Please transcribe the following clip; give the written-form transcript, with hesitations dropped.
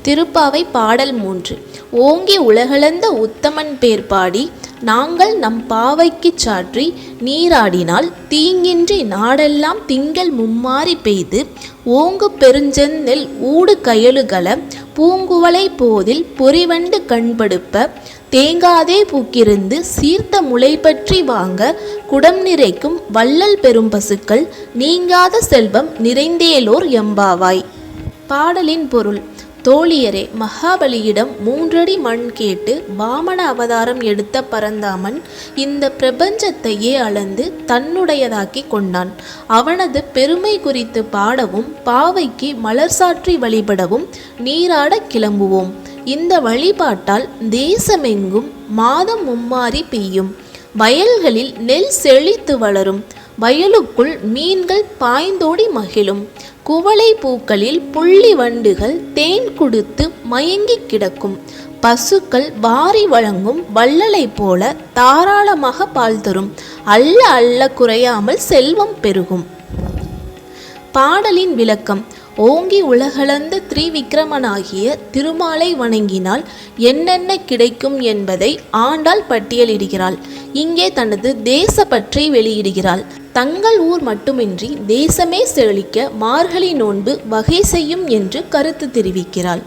திருப்பாவை பாடல் 3. ஓங்கி உலகளந்த உத்தமன் பேர் பாடி நாங்கள் நம் பாவைக்குச் சாற்றி நீராடினால் தீங்கின்றி நாடெல்லாம் திங்கள் மும்மாறி பெய்து ஓங்கு பெருஞ்செந்நெல் ஊடு கயலுகள பூங்குவளை போதில் பொறிவண்டு கண்படுப்ப தேங்காதே பூக்கிருந்து சீர்த்த முளை பற்றி வாங்க குடம் நிறைக்கும் வள்ளல் பெரும் பசுக்கள் நீங்காத செல்வம் நிறைந்தேலோர் எம்பாவாய். பாடலின் பொருள்: தோழியரே, மகாபலியிடம் 3 அடி மண் கேட்டு வாமன அவதாரம் எடுத்த பரந்தாமன் இந்த பிரபஞ்சத்தையே அளந்து தன்னுடையதாக்கி கொண்டான். அவனது பெருமை குறித்து பாடவும் பாவைக்கு மலர் சாற்றி வழிபடவும் நீராட கிளம்புவோம். இந்த வழிபாட்டால் தேசமெங்கும் மாதம் மும்மாறி பெய்யும். வயல்களில் நெல் செழித்து வளரும். வயலுக்குள் மீன்கள் பாய்ந்தோடி மகிழும். குவளை பூக்களில் புள்ளி வண்டுகள் தேன் குடுத்து மயங்கி கிடக்கும். பசுக்கள் வாரி வழங்கும் வள்ளலை போல தாராளமாக பால் தரும். அள்ள அள்ள குறையாமல் செல்வம் பெருகும். பாடலின் விளக்கம்: ஓங்கி உலகளந்த திரிவிக்ரமனாகிய திருமாலை வணங்கினால் என்னென்ன கிடைக்கும் என்பதை ஆண்டாள் பட்டியலிடுகிறாள். இங்கே தனது தேசப்பற்றை வெளியிடுகிறாள். தங்கள் ஊர் மட்டுமின்றி தேசமே செழிக்க மார்கழி நோன்பு வகை செய்யும் என்று கருத்து தெரிவிக்கிறாள்.